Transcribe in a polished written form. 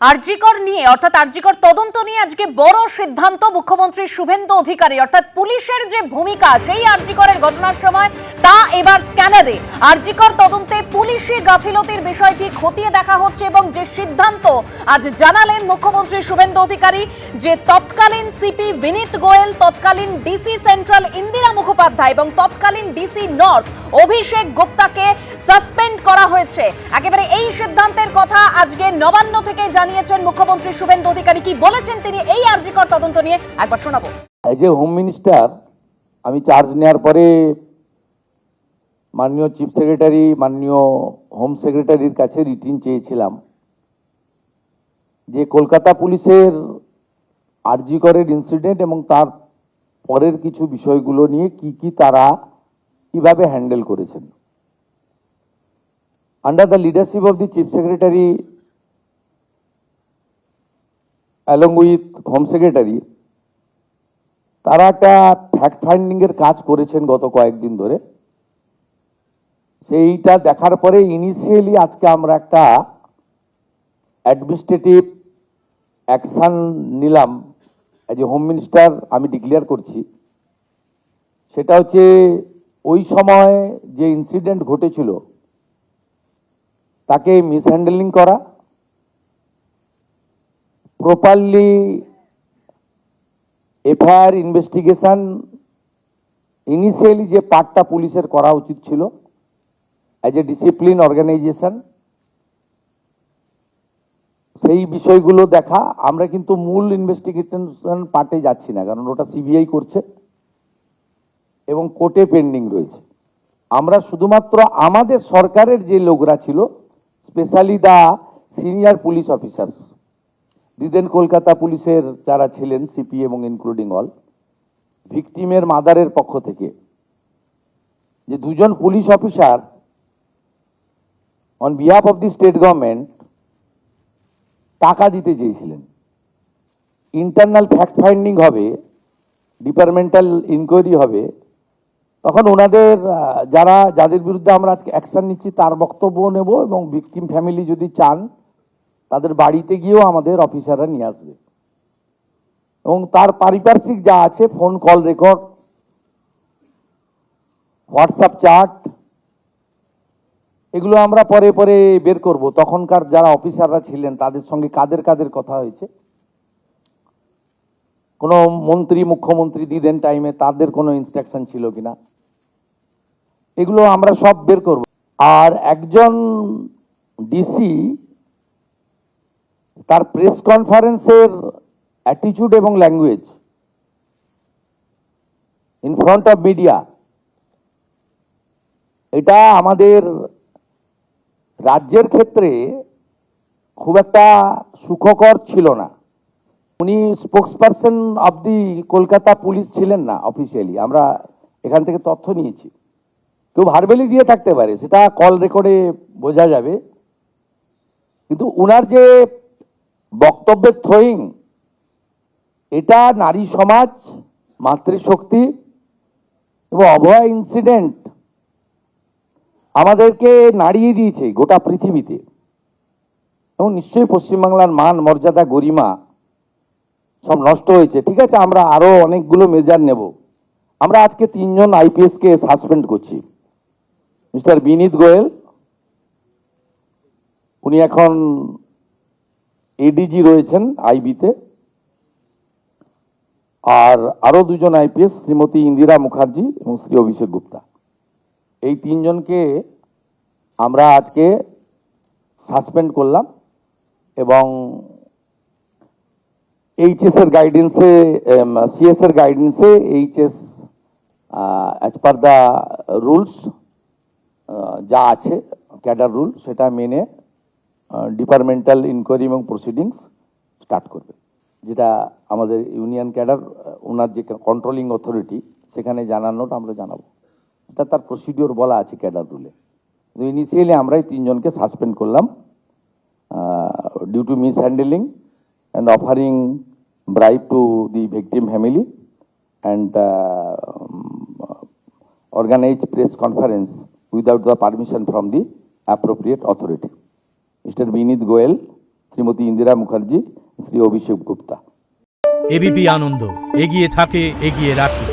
আরজিকর নিয়ে অর্থাৎ আরজিকর তদন্ত নিয়ে আজকে বড় সিদ্ধান্ত মুখ্যমন্ত্রী শুভেন্দু অধিকারী অর্থাৎ পুলিশের যে ভূমিকা সেই আরজিকরের ঘটনার সময় তা এবার স্ক্যানারে আরজিকর তদন্তে পুলিশি গাফিলতির বিষয়টি খতিয়ে দেখা হচ্ছে এবং যে সিদ্ধান্ত আজ জানালেন মুখ্যমন্ত্রী শুভেন্দু অধিকারী যে তৎকালীন সিপি বিনীত গোয়েল, তৎকালীন ডিসি সেন্ট্রাল ইন্দিরা মুখোপাধ্যায় এবং তৎকালীন ডিসি নর্থ অভিষেক গুপ্তাকে সাসপেন্ড করা হয়েছে। একেবারে এই সিদ্ধান্তের কথা আজকে নবান্ন থেকে জানিয়েছেন মুখ্যমন্ত্রী শুভেন্দু অধিকারী। কি বলেছেন তিনি এই আরজিকর তদন্ত নিয়ে একবার শোনাবো। এজ এ হোম মিনিস্টার আমি চার্জ নেওয়ার পরে মাননীয় চিফ সেক্রেটারি, মাননীয় হোম সেক্রেটারির কাছে রিটিন চেয়েছিলাম যে কলকাতা পুলিশের আরজিকরের ইনসিডেন্ট এবং তার পরের কিছু বিষয়গুলো নিয়ে কি তারা কিভাবে হ্যান্ডেল করেছেন। Under the leadership of the chief secretary along with home secretary তারা একটা ফ্যাক্ট ফাইন্ডিং এর কাজ করেছেন গত কয়েকদিন ধরে। সেইটা দেখার পরে ইনিশিয়ালি আজকে আমরা একটা অ্যাডমিনিস্ট্রেটিভ অ্যাকশন নিলাম। এজ এ হোম মিনিস্টার আমি ডিক্লেয়ার করছি, সেটা হচ্ছে ওই সময় যে ইনসিডেন্ট ঘটেছিল তাকে মিসহ্যান্ডেলিং করা, প্রপারলি এফআইআর ইনভেস্টিগেশন ইনিশিয়ালি যে পার্টটা পুলিশের করা উচিত ছিল অ্যাজ এ ডিসিপ্লিন অর্গানাইজেশন, সেই বিষয়গুলো দেখা। আমরা কিন্তু মূল ইনভেস্টিগেশন পার্টে যাচ্ছি না, কারণ ওটা সিবিআই করছে এবং কোর্টে পেন্ডিং রয়েছে। আমরা শুধুমাত্র আমাদের সরকারের যে লোকরা ছিল, specially the senior police officers, দিদেন কলকাতা পুলিশের যারা ছিলেন সিপি এবং ইনক্লুডিং অল, ভিকটিমের মাদারের পক্ষ থেকে যে দুজন police officer on behalf of the state government টাকা দিতে চেয়েছিলেন। ইন্টারনাল ফ্যাক্ট ফাইন্ডিং হবে, ডিপার্টমেন্টাল ইনকোয়ারি হবে, তখন ওনাদের যাদের বিরুদ্ধে আমরা আজকে অ্যাকশন নিচ্ছি তার বক্তব্য নেব এবং ভিকটিম ফ্যামিলি যদি চান তাদের বাড়িতে গিয়েও আমাদের অফিসাররা নিয়ে আসবে এবং তার পারিপার্শ্বিক যা আছে, phone call record, WhatsApp chat, এগুলো আমরা পরে পরে বের করব। তখনকার যারা অফিসাররা ছিলেন তাদের সঙ্গে কাদের কাদের কথা হয়েছে, কোনো মন্ত্রী মুখ্যমন্ত্রী দিদেন টাইমে তাদের কোনো ইনস্ট্রাকশন ছিল কিনা, এগুলো আমরা সব বের করব। আর একজন ডিসি তার প্রেস কনফারেন্সের অ্যাটিটিউড এবং language in front of media, এটা আমাদের রাজ্যের ক্ষেত্রে খুব একটা সুখকর ছিল না। উনি spokesperson of the Kolkata police ছিলেন না অফিসিয়ালি, আমরা এখান থেকে তথ্য নিয়েছি। কেউ ভার্বেলি দিয়ে থাকতে পারে, সেটা কল রেকর্ডে বোঝা যাবে, কিন্তু উনার যে বক্তব্যের থ্রোয়িং, এটা নারী সমাজ, মাতৃশক্তি এবং অভয়া ইনসিডেন্ট আমাদেরকে নাড়িয়ে দিয়েছে গোটা পৃথিবীতে এবং নিশ্চয়ই পশ্চিমবাংলার মান, মর্যাদা, গরিমা সব নষ্ট হয়েছে। ঠিক আছে, আমরা আরো অনেকগুলো মেজার নেব। আমরা আজকে 3 জন আইপিএস কে সাসপেন্ড করছি। মিস্টার বিনীত গোয়েল, উনি এখন এডিজি রয়েছেন আইবিতে, আর আরো 2 জন আইপিএস, শ্রীমতী ইন্দিরা মুখার্জি এবং শ্রী অভিষেক গুপ্তা, এই 3 জনকে আমরা আজকে সাসপেন্ড করলাম এবং এইচএস এর গাইডেন্সে, সিএস এর গাইডেন্সে HS as per the rules যা আছে ক্যাডার রুল, সেটা মেনে ডিপার্টমেন্টাল ইনকোয়ারি এবং প্রসিডিংস স্টার্ট করবে। যেটা আমাদের ইউনিয়ন ক্যাডার, ওনার যে কন্ট্রোলিং অথরিটি, সেখানে জানানোটা আমরা জানাবো। এটা তার প্রসিডিওর বলা আছে ক্যাডার রুলে। ইনিশিয়ালি আমরাই 3 জনকে সাসপেন্ড করলাম due to mishandling and offering bribe to the victim family and organized press conference without the permission from the appropriate authority. Mr. Binit Goel, Shrimati Indira Mukherjee, Shri Abhishek Gupta. ABP Ananda, এগিয়ে থাকে, এগিয়ে রাখে।